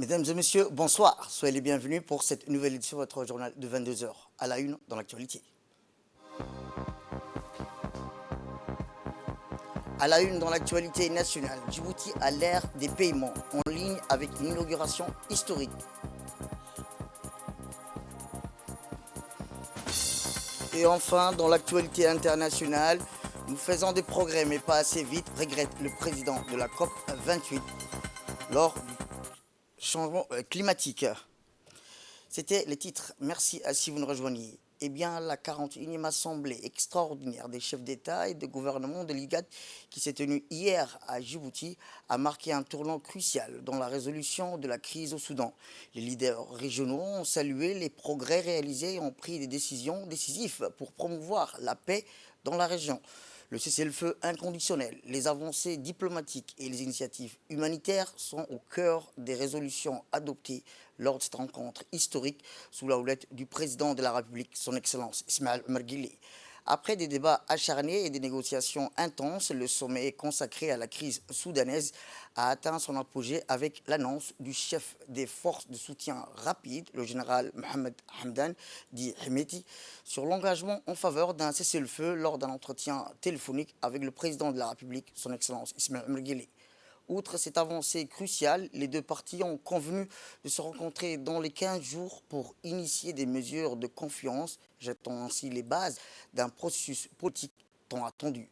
Mesdames et messieurs, bonsoir. Soyez les bienvenus pour cette nouvelle édition de votre journal de 22 heures. À la une dans l'actualité. À la une dans l'actualité nationale, Djibouti à l'ère des paiements en ligne avec une inauguration historique. Et enfin, dans l'actualité internationale, nous faisons des progrès mais pas assez vite, regrette le président de la COP 28 lors du changement climatique. C'était les titres. Merci à si vous nous rejoignez. Eh bien, la 41e assemblée extraordinaire des chefs d'État et de gouvernement de l'IGAD qui s'est tenue hier à Djibouti a marqué un tournant crucial dans la résolution de la crise au Soudan. Les leaders régionaux ont salué les progrès réalisés et ont pris des décisions décisives pour promouvoir la paix dans la région. Le cessez-le-feu inconditionnel, les avancées diplomatiques et les initiatives humanitaires sont au cœur des résolutions adoptées lors de cette rencontre historique sous la houlette du président de la République, son Excellence Ismaël Omar Guelleh. Après des débats acharnés et des négociations intenses, le sommet consacré à la crise soudanaise a atteint son apogée avec l'annonce du chef des forces de soutien rapide, le général Mohamed Hamdan, dit Hemeti, sur l'engagement en faveur d'un cessez-le-feu lors d'un entretien téléphonique avec le président de la République, son Excellence Ismaël Omar Guelleh. Outre cette avancée cruciale, les deux parties ont convenu de se rencontrer dans les 15 jours pour initier des mesures de confiance, jetant ainsi les bases d'un processus politique tant attendu.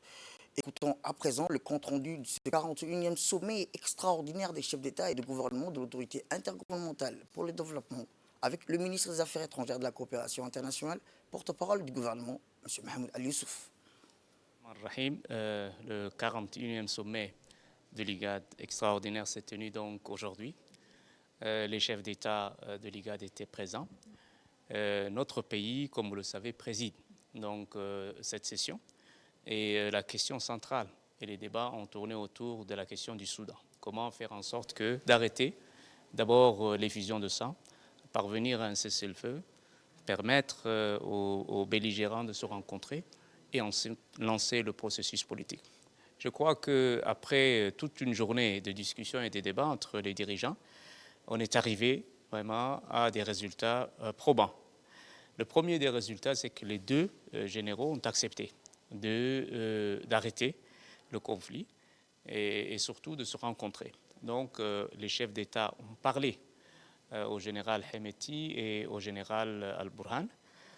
Écoutons à présent le compte-rendu de ce 41e sommet extraordinaire des chefs d'État et de gouvernement de l'autorité intergouvernementale pour le développement avec le ministre des Affaires étrangères de la coopération internationale, porte-parole du gouvernement, M. Mahmoud Ali Youssouf. Le 41e sommet de l'IGAD extraordinaire s'est tenu donc aujourd'hui. Les chefs d'État de l'IGAD étaient présents. Notre pays, comme vous le savez, préside donc cette session. Et la question centrale et les débats ont tourné autour de la question du Soudan. Comment faire en sorte d'arrêter d'abord l'effusion de sang, parvenir à un cessez-le-feu, permettre aux belligérants de se rencontrer et ensuite lancer le processus politique. Je crois qu'après toute une journée de discussions et de débats entre les dirigeants, on est arrivé vraiment à des résultats probants. Le premier des résultats, c'est que les deux généraux ont accepté d'arrêter le conflit et surtout de se rencontrer. Donc les chefs d'État ont parlé au général Hemeti et au général Al-Burhan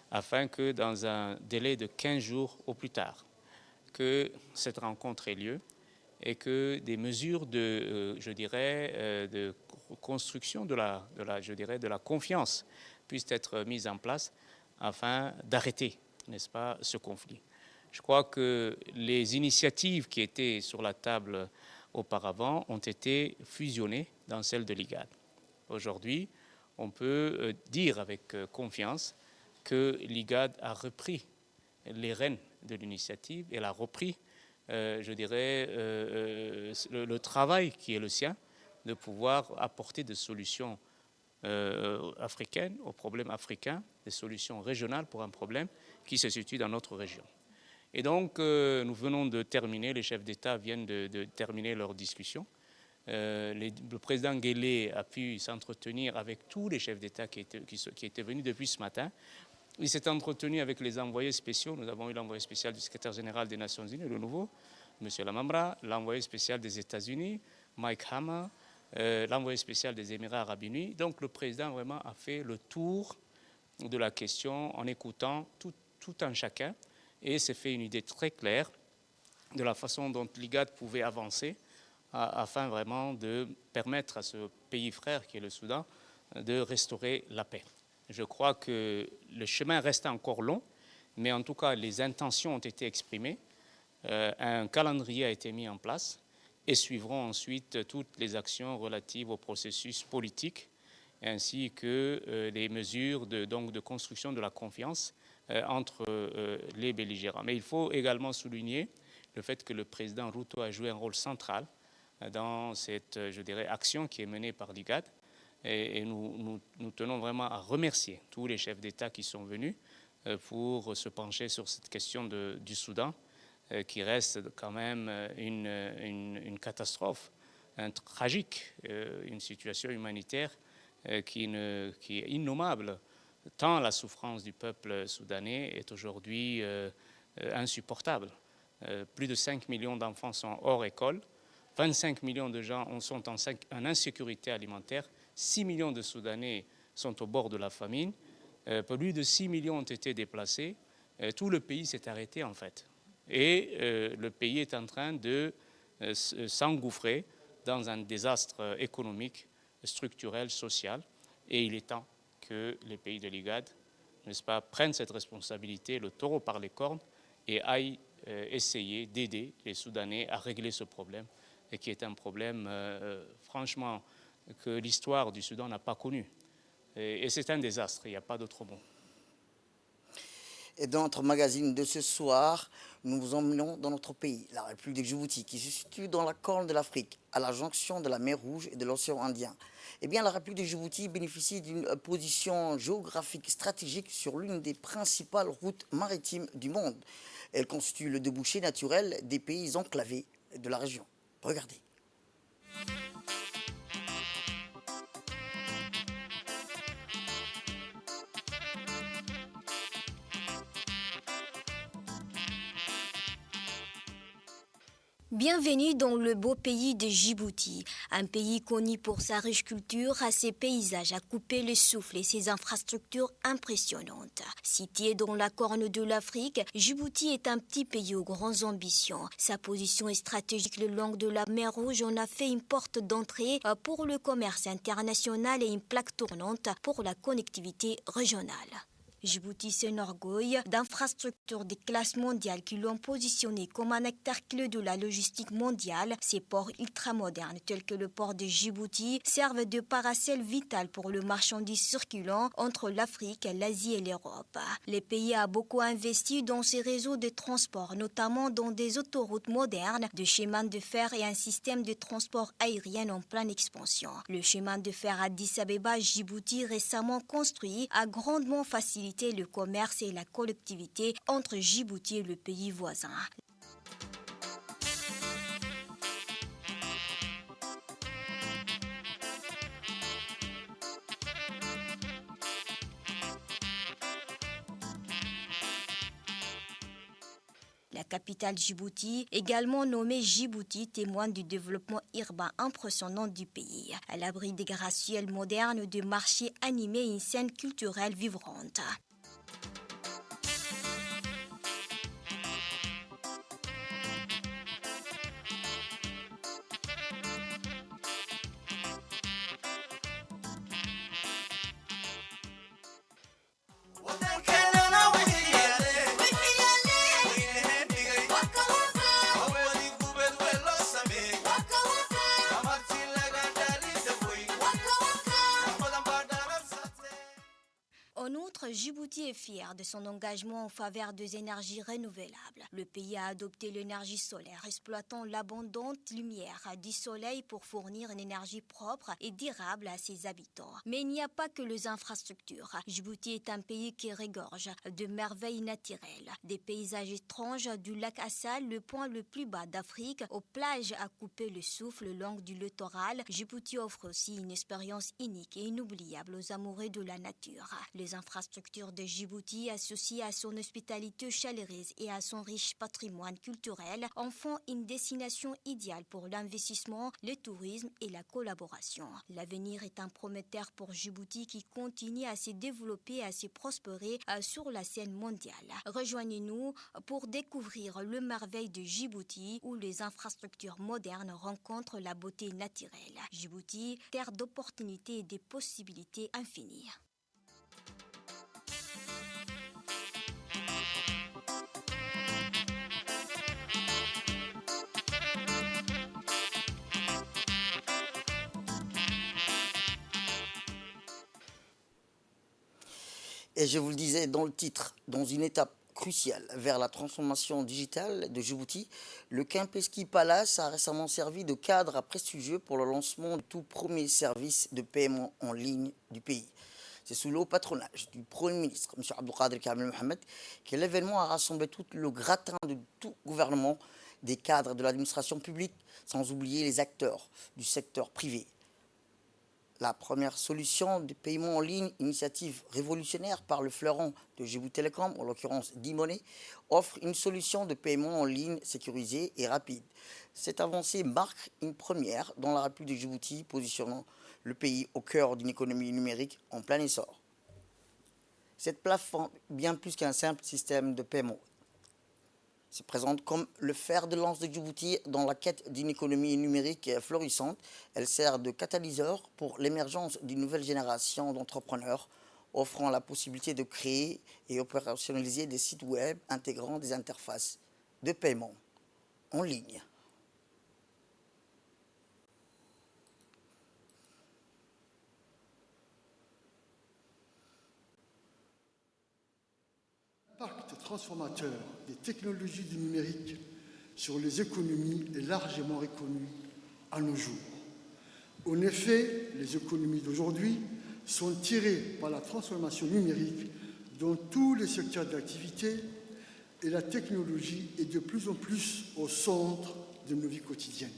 afin que dans un délai de 15 jours au plus tard, que cette rencontre ait lieu et que des mesures de construction de la confiance puissent être mises en place afin d'arrêter, n'est-ce pas, ce conflit. Je crois que les initiatives qui étaient sur la table auparavant ont été fusionnées dans celles de l'IGAD. Aujourd'hui, on peut dire avec confiance que l'IGAD a repris les rênes de l'initiative et elle a repris, le travail qui est le sien de pouvoir apporter des solutions africaines aux problèmes africains, des solutions régionales pour un problème qui se situe dans notre région. Et donc, nous venons de terminer, les chefs d'État viennent de terminer leur discussion. Le président Guelleh a pu s'entretenir avec tous les chefs d'État qui étaient venus depuis ce matin. Il s'est entretenu avec les envoyés spéciaux. Nous avons eu l'envoyé spécial du secrétaire général des Nations Unies, le nouveau, M. Lamamra, l'envoyé spécial des États-Unis, Mike Hammer, l'envoyé spécial des Émirats arabes unis. Donc le président vraiment a fait le tour de la question en écoutant tout un chacun et s'est fait une idée très claire de la façon dont l'IGAD pouvait avancer afin vraiment de permettre à ce pays frère qui est le Soudan de restaurer la paix. Je crois que le chemin reste encore long, mais en tout cas les intentions ont été exprimées, un calendrier a été mis en place et suivront ensuite toutes les actions relatives au processus politique ainsi que les mesures de construction de la confiance entre les belligérants. Mais il faut également souligner le fait que le président Ruto a joué un rôle central dans cette, action qui est menée par l'IGAD. Et nous tenons vraiment à remercier tous les chefs d'État qui sont venus pour se pencher sur cette question du Soudan, qui reste quand même une catastrophe tragique, une situation humanitaire qui est innommable, tant la souffrance du peuple soudanais est aujourd'hui insupportable. Plus de 5 millions d'enfants sont hors école, 25 millions de gens sont en insécurité alimentaire, 6 millions de Soudanais sont au bord de la famine, plus de 6 millions ont été déplacés, tout le pays s'est arrêté en fait. Et le pays est en train de s'engouffrer dans un désastre économique, structurel, social, et il est temps que les pays de l'IGAD, n'est-ce pas, prennent cette responsabilité, le taureau par les cornes, et aillent essayer d'aider les Soudanais à régler ce problème, et qui est un problème, franchement, que l'histoire du Soudan n'a pas connu. Et c'est un désastre, il n'y a pas d'autre mot. Et dans notre magazine de ce soir, nous vous emmenons dans notre pays, la République de Djibouti, qui se situe dans la corne de l'Afrique, à la jonction de la mer Rouge et de l'océan Indien. Eh bien, la République de Djibouti bénéficie d'une position géographique stratégique sur l'une des principales routes maritimes du monde. Elle constitue le débouché naturel des pays enclavés de la région. Regardez. Bienvenue dans le beau pays de Djibouti, un pays connu pour sa riche culture, ses paysages à couper le souffle et ses infrastructures impressionnantes. Situé dans la corne de l'Afrique, Djibouti est un petit pays aux grandes ambitions. Sa position est stratégique le long de la mer Rouge en a fait une porte d'entrée pour le commerce international et une plaque tournante pour la connectivité régionale. Djibouti s'enorgueille d'infrastructures de classe mondiale qui l'ont positionné comme un acteur clé de la logistique mondiale. Ces ports ultramodernes tels que le port de Djibouti servent de paracelle vital pour le marchandise circulant entre l'Afrique, l'Asie et l'Europe. Le pays a beaucoup investi dans ses réseaux de transport, notamment dans des autoroutes modernes, des chemins de fer et un système de transport aérien en pleine expansion. Le chemin de fer Addis Abeba-Djibouti récemment construit a grandement facilité le commerce et la collectivité entre Djibouti et le pays voisin. La capitale Djibouti, également nommée Djibouti, témoigne du développement urbain impressionnant du pays. Elle abrite des gratte-ciels modernes, des marchés animés et une scène culturelle vibrante. En outre, Djibouti est fier de son engagement en faveur des énergies renouvelables. Le pays a adopté l'énergie solaire, exploitant l'abondante lumière du soleil pour fournir une énergie propre et durable à ses habitants. Mais il n'y a pas que les infrastructures. Djibouti est un pays qui regorge de merveilles naturelles. Des paysages étranges du lac Assal, le point le plus bas d'Afrique, aux plages à couper le souffle le long du littoral. Djibouti offre aussi une expérience unique et inoubliable aux amoureux de la nature. Les infrastructures de Djibouti, associées à son hospitalité chaleureuse et à son riche patrimoine culturel, en font une destination idéale pour l'investissement, le tourisme et la collaboration. L'avenir est un prometteur pour Djibouti qui continue à se développer et à se prospérer sur la scène mondiale. Rejoignez-nous pour découvrir le merveille de Djibouti où les infrastructures modernes rencontrent la beauté naturelle. Djibouti, terre d'opportunités et des possibilités infinies. Et je vous le disais dans le titre, dans une étape cruciale vers la transformation digitale de Djibouti, le Kempinski Palace a récemment servi de cadre prestigieux pour le lancement du tout premier service de paiement en ligne du pays. C'est sous le haut patronage du Premier ministre, M. Abdelkader Kamel Mohamed, que l'événement a rassemblé tout le gratin de tout gouvernement des cadres de l'administration publique, sans oublier les acteurs du secteur privé. La première solution de paiement en ligne, initiative révolutionnaire par le fleuron de Djibouti Telecom, en l'occurrence d'e-money, offre une solution de paiement en ligne sécurisée et rapide. Cette avancée marque une première dans la République de Djibouti, positionnant le pays au cœur d'une économie numérique en plein essor. Cette plateforme, bien plus qu'un simple système de paiement, se présente comme le fer de lance de Djibouti dans la quête d'une économie numérique florissante. Elle sert de catalyseur pour l'émergence d'une nouvelle génération d'entrepreneurs, offrant la possibilité de créer et opérationnaliser des sites web intégrant des interfaces de paiement en ligne. L'impact transformateur des technologies du numérique sur les économies est largement reconnu à nos jours. En effet, les économies d'aujourd'hui sont tirées par la transformation numérique dans tous les secteurs d'activité et la technologie est de plus en plus au centre de nos vies quotidiennes.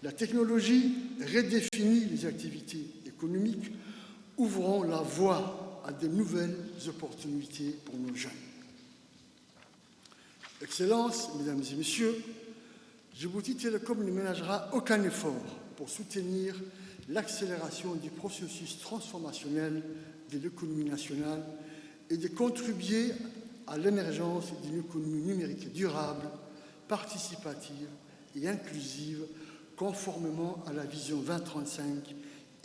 La technologie redéfinit les activités économiques, ouvrant la voie à de nouvelles opportunités pour nos jeunes. Excellences, Mesdames et Messieurs, Djibouti Telecom ne ménagera aucun effort pour soutenir l'accélération du processus transformationnel de l'économie nationale et de contribuer à l'émergence d'une économie numérique durable, participative et inclusive, conformément à la vision 2035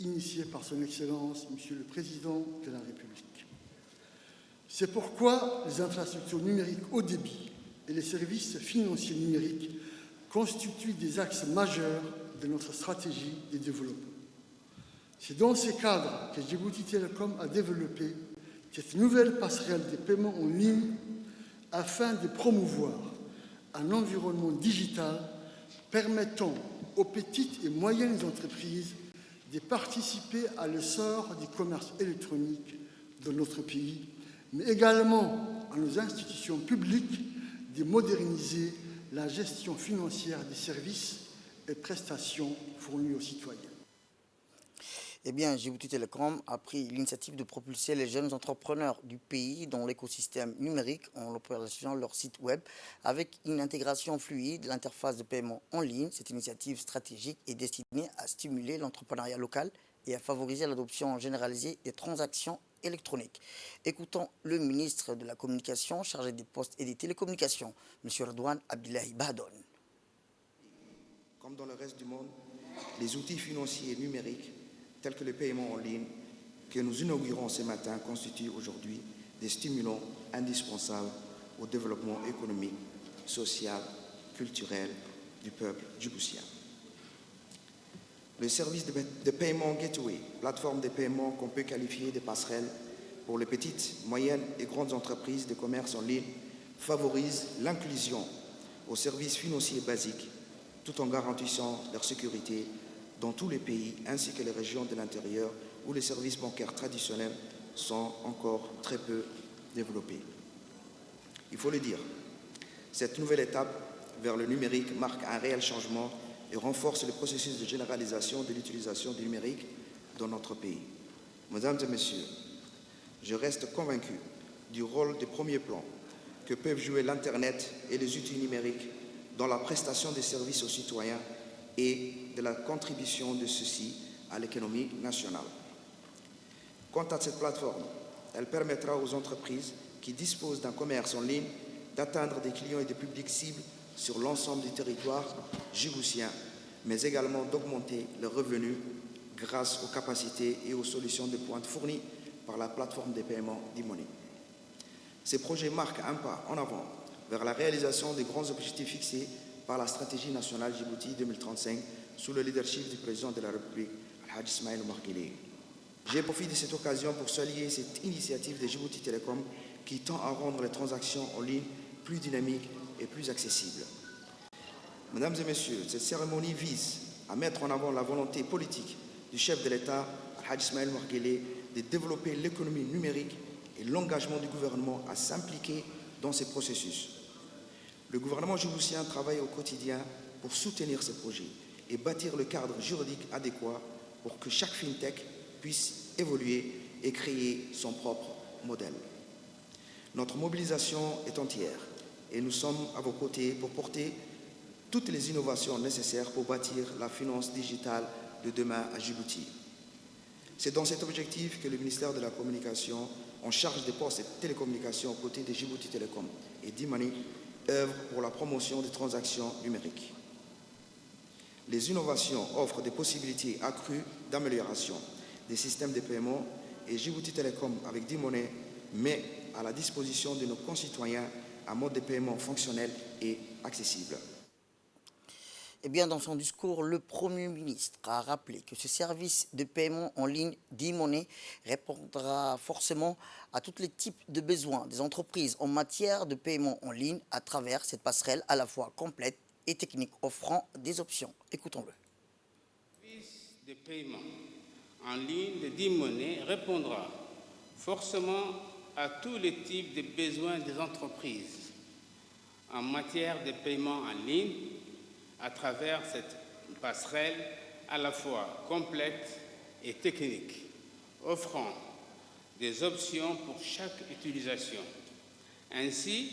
initiée par son Excellence, Monsieur le Président de la République. C'est pourquoi les infrastructures numériques haut débit et les services financiers numériques constituent des axes majeurs de notre stratégie de développement. C'est dans ces cadres que Djibouti Telecom a développé cette nouvelle passerelle de paiement en ligne afin de promouvoir un environnement digital permettant aux petites et moyennes entreprises de participer à l'essor du commerce électronique dans notre pays, mais également à nos institutions publiques de moderniser la gestion financière des services et prestations fournis aux citoyens. Eh bien, Djibouti Telecom a pris l'initiative de propulser les jeunes entrepreneurs du pays dans l'écosystème numérique en opérationnalisant leur site web avec une intégration fluide de l'interface de paiement en ligne. Cette initiative stratégique est destinée à stimuler l'entrepreneuriat local et à favoriser l'adoption généralisée des transactions électroniques. Écoutons le ministre de la Communication chargé des Postes et des Télécommunications, M. Redouane Abdullahi Bahadon. Comme dans le reste du monde, les outils financiers numériques tels que le paiement en ligne que nous inaugurons ce matin constituent aujourd'hui des stimulants indispensables au développement économique, social, culturel du peuple djiboutien. Le service de paiement Gateway, plateforme de paiement qu'on peut qualifier de passerelle pour les petites, moyennes et grandes entreprises de commerce en ligne, favorise l'inclusion aux services financiers basiques tout en garantissant leur sécurité dans tous les pays ainsi que les régions de l'intérieur où les services bancaires traditionnels sont encore très peu développés. Il faut le dire, cette nouvelle étape vers le numérique marque un réel changement et renforce le processus de généralisation de l'utilisation du numérique dans notre pays. Mesdames et Messieurs, je reste convaincu du rôle de premier plan que peuvent jouer l'Internet et les outils numériques dans la prestation des services aux citoyens et de la contribution de ceux-ci à l'économie nationale. Quant à cette plateforme, elle permettra aux entreprises qui disposent d'un commerce en ligne d'atteindre des clients et des publics cibles sur l'ensemble du territoire djiboutien, mais également d'augmenter leurs revenus grâce aux capacités et aux solutions de pointe fournies par la plateforme de paiement d'e-money. Ces projets marquent un pas en avant vers la réalisation des grands objectifs fixés par la stratégie nationale Djibouti 2035 sous le leadership du président de la République, Al-Hajj Ismaël Omar Guelleh. J'ai profité de cette occasion pour saluer cette initiative de Djibouti Telecom qui tend à rendre les transactions en ligne plus dynamiques et plus accessibles. Mesdames et Messieurs, cette cérémonie vise à mettre en avant la volonté politique du chef de l'État, Al-Hajj Ismaël Omar Guelleh, de développer l'économie numérique et l'engagement du gouvernement à s'impliquer dans ces processus. Le gouvernement djiboutien travaille au quotidien pour soutenir ces projets et bâtir le cadre juridique adéquat pour que chaque fintech puisse évoluer et créer son propre modèle. Notre mobilisation est entière et nous sommes à vos côtés pour porter toutes les innovations nécessaires pour bâtir la finance digitale de demain à Djibouti. C'est dans cet objectif que le ministère de la Communication, en charge des postes et télécommunications aux côtés de Djibouti Telecom et d'Imani, œuvre pour la promotion des transactions numériques. Les innovations offrent des possibilités accrues d'amélioration des systèmes de paiement et Djibouti Telecom avec D-Money met à la disposition de nos concitoyens un mode de paiement fonctionnel et accessible. Eh bien, dans son discours, le Premier ministre a rappelé que ce service de paiement en ligne d'e-money répondra forcément à tous les types de besoins des entreprises en matière de paiement en ligne à travers cette passerelle à la fois complète et technique, offrant des options. Écoutons-le. Le service de paiement en ligne de d'e-money répondra forcément à tous les types de besoins des entreprises en matière de paiement en ligne à travers cette passerelle à la fois complète et technique, offrant des options pour chaque utilisation. Ainsi,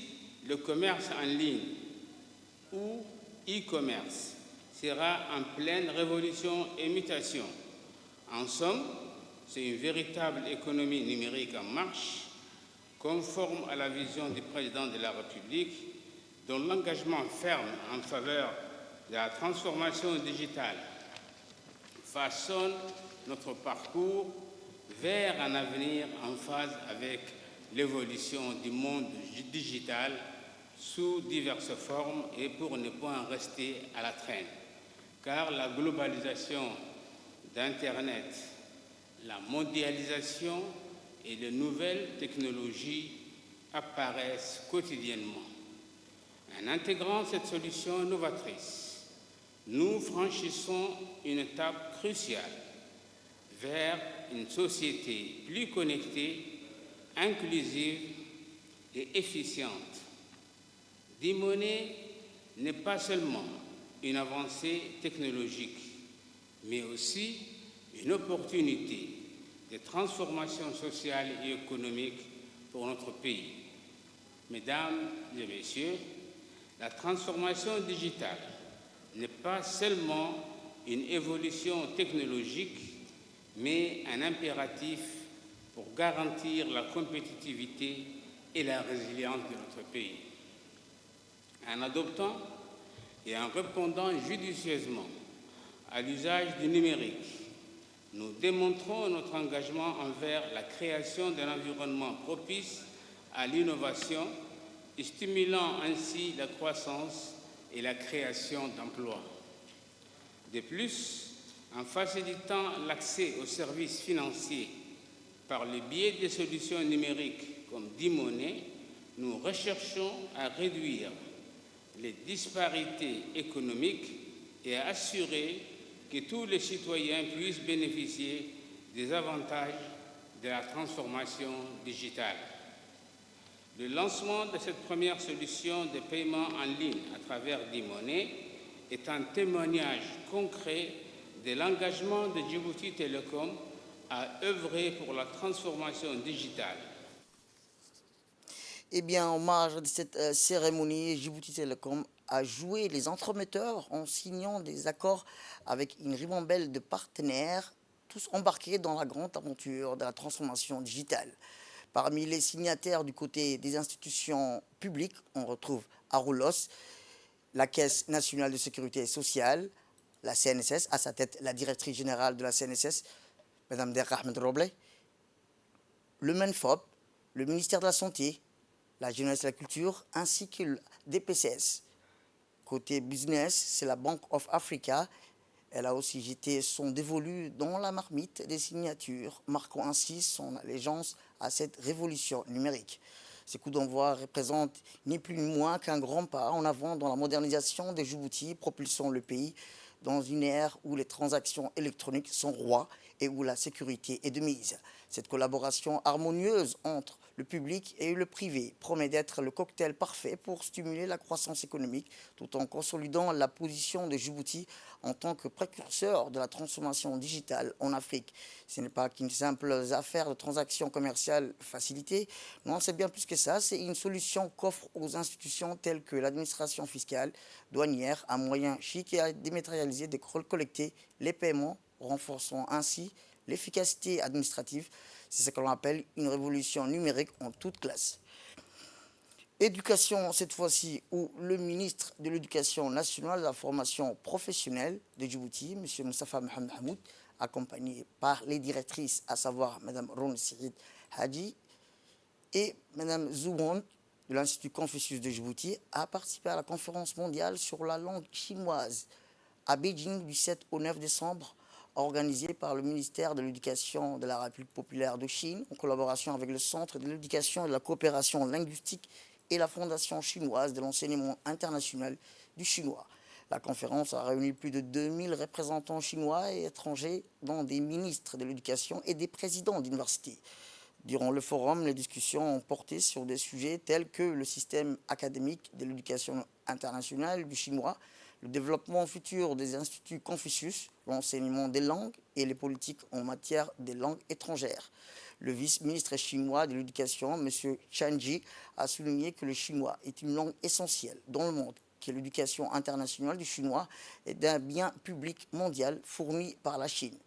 le commerce en ligne ou e-commerce sera en pleine révolution et mutation. En somme, c'est une véritable économie numérique en marche, conforme à la vision du président de la République, dont l'engagement ferme en faveur de la transformation digitale façonne notre parcours vers un avenir en phase avec l'évolution du monde digital sous diverses formes et pour ne point rester à la traîne. Car la globalisation d'Internet, la mondialisation et les nouvelles technologies apparaissent quotidiennement. En intégrant cette solution novatrice, nous franchissons une étape cruciale vers une société plus connectée, inclusive et efficiente. D-Money n'est pas seulement une avancée technologique, mais aussi une opportunité de transformation sociale et économique pour notre pays. Mesdames et messieurs, la transformation digitale n'est pas seulement une évolution technologique, mais un impératif pour garantir la compétitivité et la résilience de notre pays. En adoptant et en répondant judicieusement à l'usage du numérique, nous démontrons notre engagement envers la création d'un environnement propice à l'innovation, stimulant ainsi la croissance et la création d'emplois. De plus, en facilitant l'accès aux services financiers par le biais des solutions numériques comme D-Money, nous recherchons à réduire les disparités économiques et à assurer que tous les citoyens puissent bénéficier des avantages de la transformation digitale. Le lancement de cette première solution de paiement en ligne à travers D-Money est un témoignage concret de l'engagement de Djibouti Telecom à œuvrer pour la transformation digitale. Eh bien, en marge de cette cérémonie, Djibouti Telecom a joué les entremetteurs en signant des accords avec une ribambelle de partenaires, tous embarqués dans la grande aventure de la transformation digitale. Parmi les signataires du côté des institutions publiques, on retrouve Aroulos, la Caisse nationale de sécurité sociale, la CNSS, à sa tête la directrice générale de la CNSS, Mme Der Ahmed Roble, le MENFOP, le ministère de la Santé, la Jeunesse et la Culture, ainsi que le DPCS. Côté business, c'est la Bank of Africa. Elle a aussi jeté son dévolu dans la marmite des signatures, marquant ainsi son allégeance à cette révolution numérique. Ces coups d'envoi représentent ni plus ni moins qu'un grand pas en avant dans la modernisation des Djibouti, propulsant le pays dans une ère où les transactions électroniques sont rois et où la sécurité est de mise. Cette collaboration harmonieuse entre le public et le privé promet d'être le cocktail parfait pour stimuler la croissance économique tout en consolidant la position de Djibouti en tant que précurseur de la transformation digitale en Afrique. Ce n'est pas qu'une simple affaire de transactions commerciales facilitées, non, c'est bien plus que ça, c'est une solution qu'offrent aux institutions telles que l'administration fiscale, douanière, à moyens chics et à dématérialiser, de collecter les paiements, renforçant ainsi l'efficacité administrative. C'est ce que l'on appelle une révolution numérique en toute classe. Éducation, cette fois-ci, où le ministre de l'Éducation nationale et de la formation professionnelle de Djibouti, M. Moustapha Mohamed Hamoud, accompagné par les directrices, à savoir Mme Ron Sirid Hadji et Mme Zouwon de l'Institut Confucius de Djibouti, a participé à la conférence mondiale sur la langue chinoise à Beijing du 7 au 9 décembre, organisée par le ministère de l'Éducation de la République populaire de Chine, en collaboration avec le Centre de l'éducation et de la coopération linguistique et la Fondation chinoise de l'enseignement international du chinois. La conférence a réuni plus de 2000 représentants chinois et étrangers, dont des ministres de l'éducation et des présidents d'universités. Durant le forum, les discussions ont porté sur des sujets tels que le système académique de l'éducation internationale du chinois, le développement futur des instituts Confucius, l'enseignement des langues et les politiques en matière des langues étrangères. Le vice-ministre chinois de l'Éducation, M. Chen Ji, a souligné que le chinois est une langue essentielle dans le monde, que l'éducation internationale du chinois est un bien public mondial fourni par la Chine.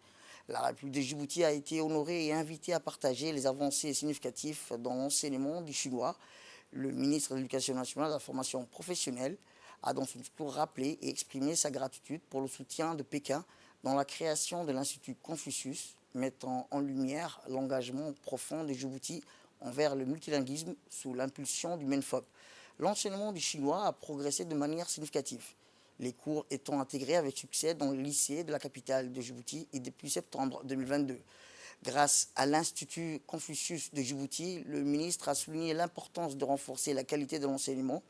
La République de Djibouti a été honorée et invitée à partager les avancées significatives dans l'enseignement du chinois. Le ministre de l'Éducation nationale et de la formation professionnelle a dans son discours rappelé et exprimé sa gratitude pour le soutien de Pékin dans la création de l'Institut Confucius, mettant en lumière l'engagement profond de Djibouti envers le multilinguisme sous l'impulsion du MENFOP. L'enseignement du chinois a progressé de manière significative, les cours étant intégrés avec succès dans les lycées de la capitale de Djibouti et depuis septembre 2022. Grâce à l'Institut Confucius de Djibouti, le ministre a souligné l'importance de renforcer la qualité de l'enseignement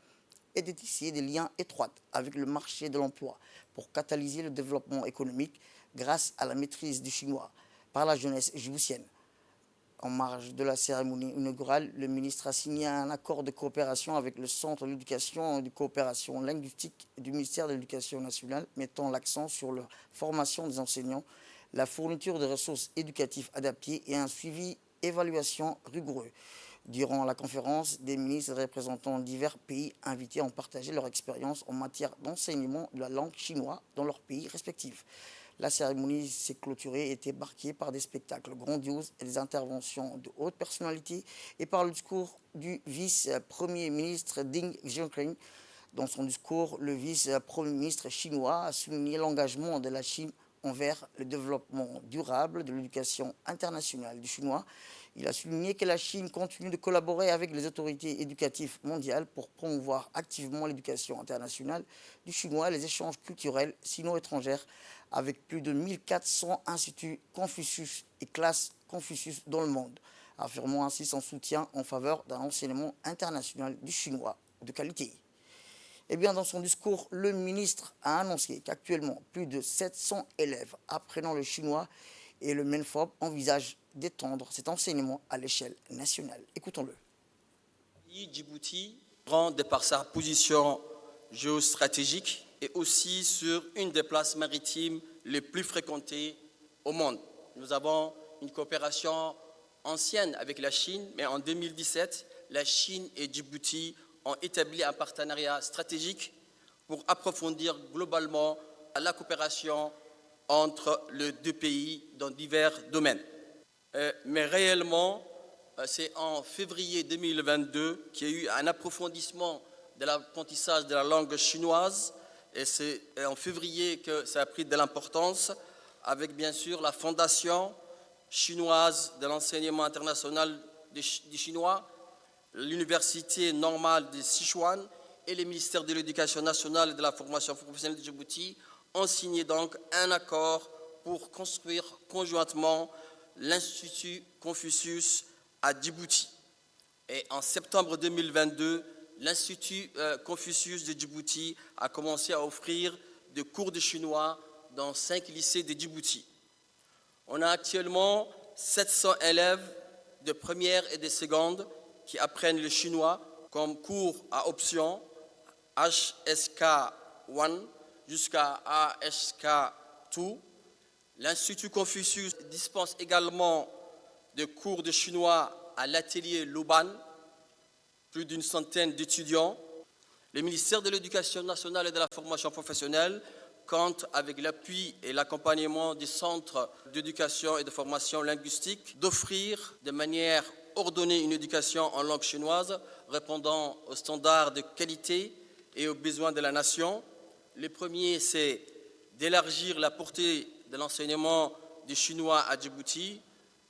et de tisser des liens étroits avec le marché de l'emploi pour catalyser le développement économique grâce à la maîtrise du chinois par la jeunesse djiboutienne. En marge de la cérémonie inaugurale, le ministre a signé un accord de coopération avec le Centre de l'éducation et de coopération linguistique du ministère de l'Éducation nationale, mettant l'accent sur la formation des enseignants, la fourniture de ressources éducatives adaptées et un suivi évaluation rigoureux. Durant la conférence, des ministres et représentants de divers pays invités ont partagé leur expérience en matière d'enseignement de la langue chinoise dans leurs pays respectifs. La cérémonie s'est clôturée et était marquée par des spectacles grandioses et des interventions de hautes personnalités et par le discours du vice-premier ministre Ding Xiaoping. Dans son discours, le vice-premier ministre chinois a souligné l'engagement de la Chine envers le développement durable de l'éducation internationale du chinois. Il a souligné que la Chine continue de collaborer avec les autorités éducatives mondiales pour promouvoir activement l'éducation internationale du chinois et les échanges culturels sino-étrangers avec plus de 1400 instituts Confucius et classes Confucius dans le monde, affirmant ainsi son soutien en faveur d'un enseignement international du chinois de qualité. Eh bien, dans son discours, le ministre a annoncé qu'actuellement, plus de 700 élèves apprenant le chinois et le MENFOP envisagent d'étendre cet enseignement à l'échelle nationale. Écoutons-le. Djibouti, grand de par sa position géostratégique et aussi sur une des places maritimes les plus fréquentées au monde. Nous avons une coopération ancienne avec la Chine, mais en 2017, la Chine et Djibouti ont établi un partenariat stratégique pour approfondir globalement la coopération entre les deux pays dans divers domaines. Mais réellement, c'est en février 2022 qu'il y a eu un approfondissement de l'apprentissage de la langue chinoise et c'est en février que ça a pris de l'importance avec bien sûr la Fondation chinoise de l'enseignement international du chinois, l'Université normale de Sichuan et le ministère de l'Éducation nationale et de la formation professionnelle de Djibouti ont signé donc un accord pour construire conjointement l'Institut Confucius à Djibouti. Et en septembre 2022, l'Institut Confucius de Djibouti a commencé à offrir des cours de chinois dans 5 lycées de Djibouti. On a actuellement 700 élèves de première et de seconde qui apprennent le chinois comme cours à option HSK1 jusqu'à HSK2. L'Institut Confucius dispense également des cours de chinois à l'atelier Luban, plus d'une centaine d'étudiants. Le ministère de l'Éducation nationale et de la formation professionnelle compte avec l'appui et l'accompagnement du Centre d'éducation et de formation linguistique d'offrir de manière ordonnée une éducation en langue chinoise répondant aux standards de qualité et aux besoins de la nation. Le premier, c'est d'élargir la portée de l'enseignement du chinois à Djibouti.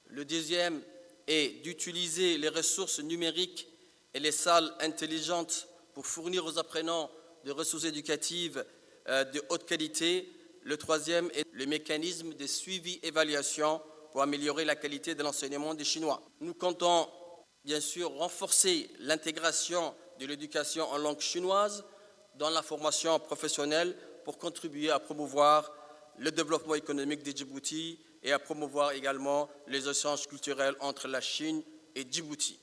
Le deuxième est d'utiliser les ressources numériques et les salles intelligentes pour fournir aux apprenants des ressources éducatives de haute qualité. Le troisième est le mécanisme de suivi-évaluation pour améliorer la qualité de l'enseignement du chinois. Nous comptons bien sûr renforcer l'intégration de l'éducation en langue chinoise dans la formation professionnelle pour contribuer à promouvoir le développement économique de Djibouti et à promouvoir également les échanges culturels entre la Chine et Djibouti.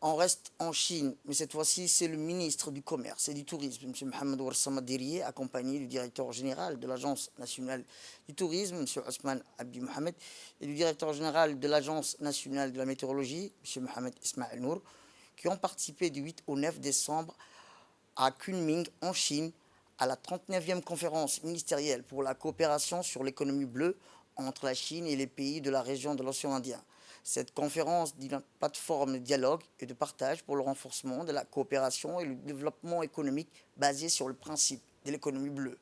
On reste en Chine, mais cette fois-ci, c'est le ministre du Commerce et du Tourisme, M. Mohamed Ouassama Diriye, accompagné du directeur général de l'Agence nationale du tourisme, M. Ousmane Abdi Mohamed, et du directeur général de l'Agence nationale de la météorologie, M. Mohamed Ismail Nour, qui ont participé du 8 au 9 décembre à Kunming, en Chine, à la 39e conférence ministérielle pour la coopération sur l'économie bleue entre la Chine et les pays de la région de l'océan Indien. Cette conférence dit une plateforme de dialogue et de partage pour le renforcement de la coopération et le développement économique basé sur le principe de l'économie bleue.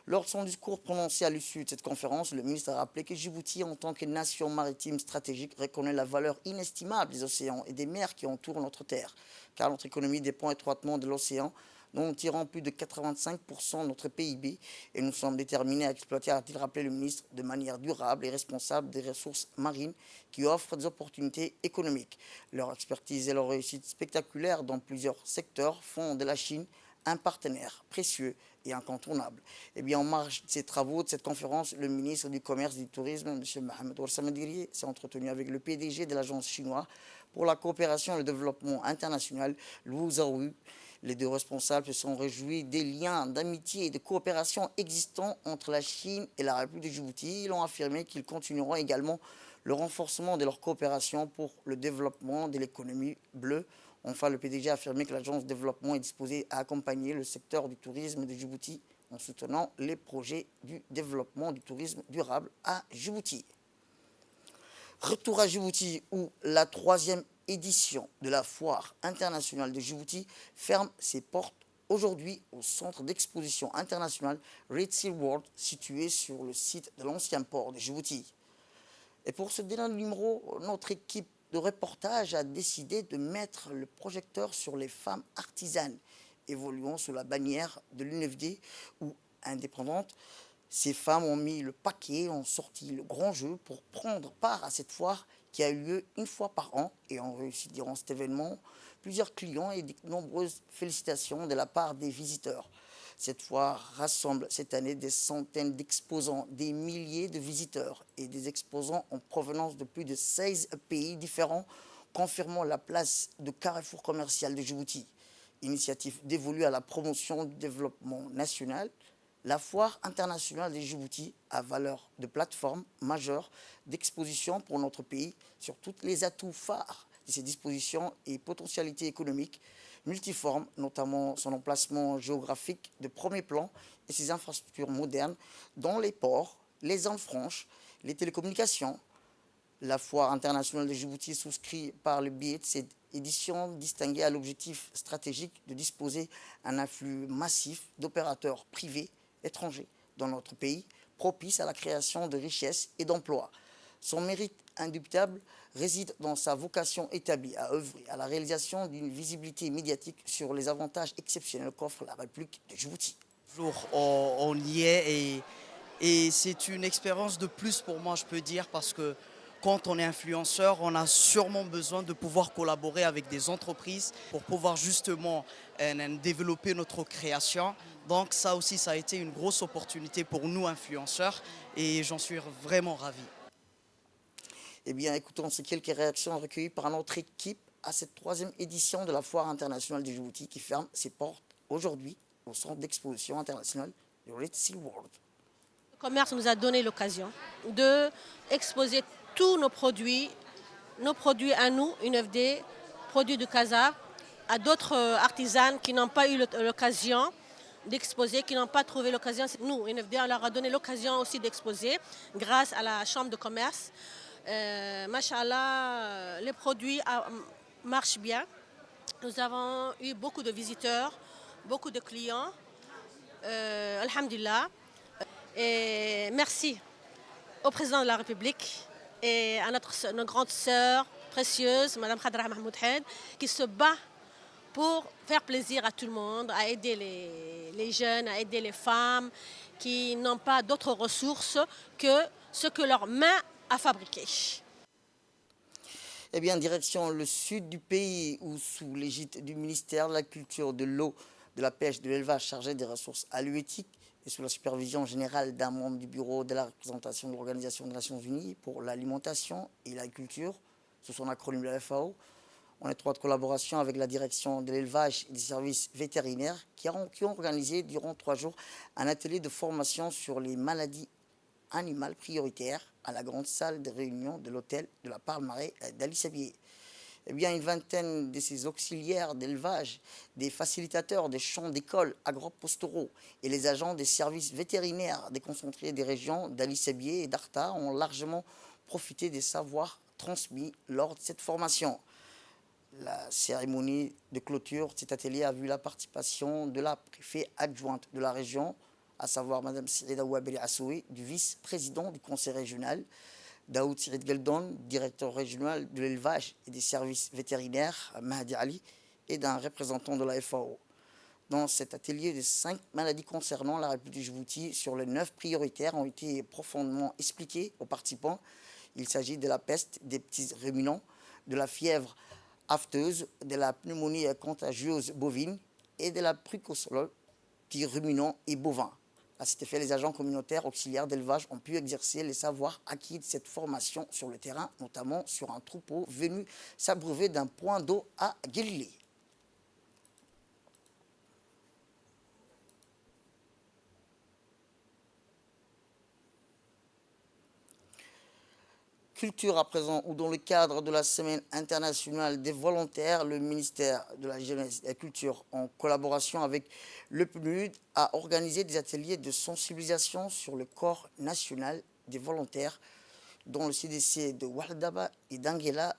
Lors de son discours prononcé à l'issue de cette conférence, le ministre a rappelé que Djibouti, en tant que nation maritime stratégique, reconnaît la valeur inestimable des océans et des mers qui entourent notre terre, car notre économie dépend étroitement de l'océan, dont nous tirons plus de 85% de notre PIB, et nous sommes déterminés à exploiter, a-t-il rappelé le ministre, de manière durable et responsable des ressources marines qui offrent des opportunités économiques. Leur expertise et leur réussite spectaculaire dans plusieurs secteurs font de la Chine un partenaire précieux et incontournable. Et bien, en marge de ces travaux, de cette conférence, le ministre du Commerce et du Tourisme, M. Mohamed Ouassama Diriye, s'est entretenu avec le PDG de l'agence chinoise pour la coopération et le développement international, Liu Zhaoyu. Les deux responsables se sont réjouis des liens d'amitié et de coopération existants entre la Chine et la République de Djibouti. Ils ont affirmé qu'ils continueront également le renforcement de leur coopération pour le développement de l'économie bleue. Enfin, le PDG a affirmé que l'agence de développement est disposée à accompagner le secteur du tourisme de Djibouti en soutenant les projets du développement du tourisme durable à Djibouti. Retour à Djibouti, où la 3e édition de la Foire internationale de Djibouti ferme ses portes aujourd'hui au centre d'exposition international Red Sea World, situé sur le site de l'ancien port de Djibouti. Et pour ce dernier numéro, notre équipe de reportage a décidé de mettre le projecteur sur les femmes artisanes évoluant sous la bannière de l'UNFD ou indépendantes. Ces femmes ont mis le paquet, ont sorti le grand jeu pour prendre part à cette foire qui a eu lieu une fois par an et ont réussi durant cet événement plusieurs clients et de nombreuses félicitations de la part des visiteurs. Cette foire rassemble cette année des centaines d'exposants, des milliers de visiteurs et des exposants en provenance de plus de 16 pays différents, confirmant la place de carrefour commercial de Djibouti. Initiative dévolue à la promotion du développement national, la Foire internationale de Djibouti a valeur de plateforme majeure d'exposition pour notre pays sur tous les atouts phares de ses dispositions et potentialités économiques multiformes, notamment son emplacement géographique de premier plan et ses infrastructures modernes dans les ports, les zones franches, les télécommunications. La Foire internationale de Djibouti souscrit par le biais de cette édition distinguée à l'objectif stratégique de disposer d'un afflux massif d'opérateurs privés étrangers dans notre pays, propice à la création de richesses et d'emplois. Son mérite indubitable réside dans sa vocation établie à œuvrer à la réalisation d'une visibilité médiatique sur les avantages exceptionnels qu'offre la République de Djibouti. On y est et c'est une expérience de plus pour moi, je peux dire, parce que quand on est influenceur, on a sûrement besoin de pouvoir collaborer avec des entreprises pour pouvoir justement développer notre création. Donc ça aussi, ça a été une grosse opportunité pour nous influenceurs et j'en suis vraiment ravi. Eh bien, écoutons ces quelques réactions recueillies par notre équipe à cette 3e édition de la Foire internationale du Djibouti qui ferme ses portes aujourd'hui au centre d'exposition international du Red Sea World. Le commerce nous a donné l'occasion d'exposer tous nos produits à nous, UNFD, produits de Casa, à d'autres artisans qui n'ont pas eu l'occasion d'exposer, qui n'ont pas trouvé l'occasion. Nous, UNFD, on leur a donné l'occasion aussi d'exposer grâce à la Chambre de commerce. Machallah, les produits marchent bien. Nous avons eu beaucoup de visiteurs, beaucoup de clients. Alhamdulillah. Et merci au président de la République et à notre grande sœur précieuse, Mme Khadra Mahmoud Haid, qui se bat pour faire plaisir à tout le monde, à aider les jeunes, à aider les femmes qui n'ont pas d'autres ressources que ce que leurs mains a fabriqué. Eh bien, direction le sud du pays, où sous l'égide du ministère de la Culture, de l'Eau, de la Pêche, de l'Élevage chargé des ressources halieutiques et sous la supervision générale d'un membre du bureau de la représentation de l'Organisation des Nations Unies pour l'alimentation et la culture, sous son acronyme de la FAO, en étroite collaboration avec la direction de l'élevage et des services vétérinaires qui ont organisé durant 3 jours un atelier de formation sur les maladies animales prioritaires à la grande salle de réunion de l'hôtel de la Palmarès d'Ali Sabié. Eh bien, une vingtaine de ces auxiliaires d'élevage, des facilitateurs des champs d'école agro-pastoraux et les agents des services vétérinaires déconcentrés des régions d'Ali Sabié et d'Arta ont largement profité des savoirs transmis lors de cette formation. La cérémonie de clôture de cet atelier a vu la participation de la préfète adjointe de la région, à savoir Mme Sirida Ouabeli Assoui, du vice-président du conseil régional, Daoud Sirid Geldon, directeur régional de l'élevage et des services vétérinaires, Mahdi Ali, et d'un représentant de la FAO. Dans cet atelier, les 5 maladies concernant la République du Djibouti sur les 9 prioritaires ont été profondément expliquées aux participants. Il s'agit de la peste des petits ruminants, de la fièvre afteuse, de la pneumonie contagieuse bovine et de la prucosolole, petits ruminants et bovins. À cet effet, les agents communautaires auxiliaires d'élevage ont pu exercer les savoirs acquis de cette formation sur le terrain, notamment sur un troupeau venu s'abreuver d'un point d'eau à Guélilé. Culture à présent, où dans le cadre de la Semaine internationale des volontaires, le ministère de la Jeunesse et de la Culture, en collaboration avec le PNUD, a organisé des ateliers de sensibilisation sur le corps national des volontaires dans le CDC de Ouahdaba et d'Anguela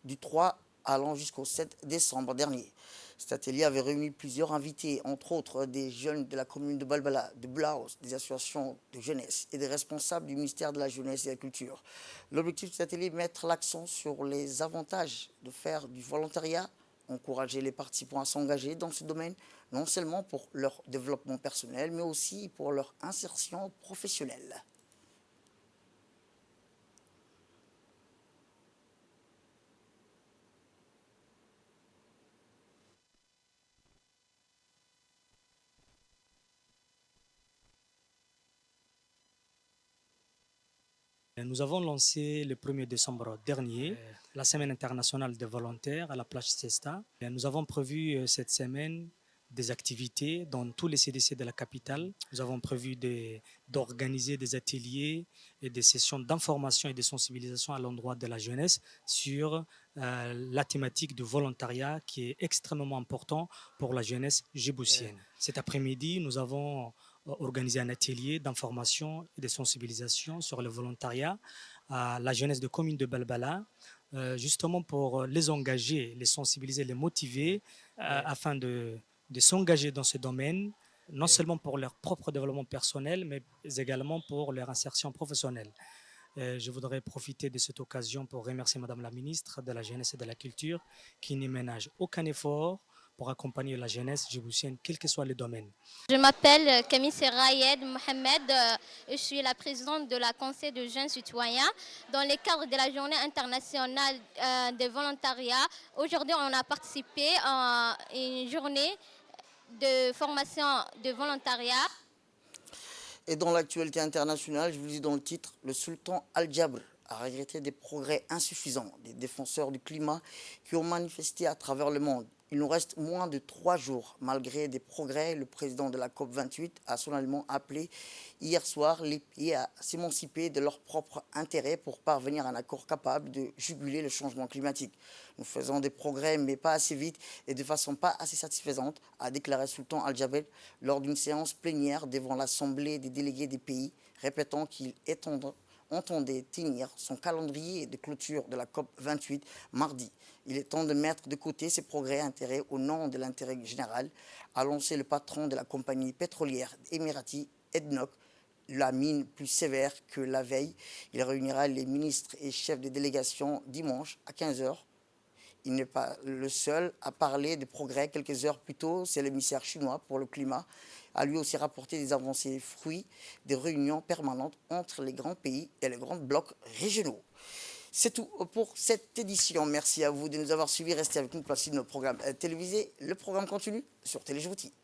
du 3 allant jusqu'au 7 décembre dernier. Cet atelier avait réuni plusieurs invités, entre autres des jeunes de la commune de Balbala, de Blaos, des associations de jeunesse et des responsables du ministère de la Jeunesse et de la Culture. L'objectif de cet atelier est de mettre l'accent sur les avantages de faire du volontariat, encourager les participants à s'engager dans ce domaine, non seulement pour leur développement personnel, mais aussi pour leur insertion professionnelle. Nous avons lancé le 1er décembre dernier la Semaine internationale des volontaires à la plage Cesta. Nous avons prévu cette semaine des activités dans tous les CDC de la capitale. Nous avons prévu d'organiser des ateliers et des sessions d'information et de sensibilisation à l'endroit de la jeunesse sur la thématique du volontariat qui est extrêmement important pour la jeunesse djiboutienne. Cet après-midi, nous avons organisé un atelier d'information et de sensibilisation sur le volontariat à la jeunesse de commune de Balbala, justement pour les engager, les sensibiliser, les motiver afin de s'engager dans ce domaine, non seulement pour leur propre développement personnel, mais également pour leur insertion professionnelle. Je voudrais profiter de cette occasion pour remercier Madame la ministre de la Jeunesse et de la Culture qui ne ménage aucun effort pour accompagner la jeunesse djiboutienne, quels que soient les domaines. Je m'appelle Camille Serayed Mohamed, je suis la présidente de la Conseil de jeunes citoyens. Dans le cadre de la journée internationale de volontariat, aujourd'hui on a participé à une journée de formation de volontariat. Et dans l'actualité internationale, je vous dis dans le titre, le sultan Al-Jabr a regretté des progrès insuffisants des défenseurs du climat qui ont manifesté à travers le monde. Il nous reste moins de 3 jours. Malgré des progrès, le président de la COP28 a solennellement appelé hier soir les pays à s'émanciper de leurs propres intérêts pour parvenir à un accord capable de juguler le changement climatique. Nous faisons des progrès, mais pas assez vite et de façon pas assez satisfaisante, a déclaré Sultan Al-Jabr lors d'une séance plénière devant l'Assemblée des délégués des pays, répétant qu'il entendait tenir son calendrier de clôture de la COP28 mardi. Il est temps de mettre de côté ces progrès intérêts au nom de l'intérêt général, a lancé le patron de la compagnie pétrolière émirati EDNOC, la mine plus sévère que la veille. Il réunira les ministres et chefs de délégation dimanche à 15h. Il n'est pas le seul à parler de progrès. Quelques heures plus tôt, c'est l'émissaire chinois pour le climat a lui aussi rapporté des avancées fruits des réunions permanentes entre les grands pays et les grands blocs régionaux. C'est tout pour cette édition. Merci à vous de nous avoir suivis. Restez avec nous pour la suite de nos programmes télévisés. Le programme continue sur Télé Djibouti.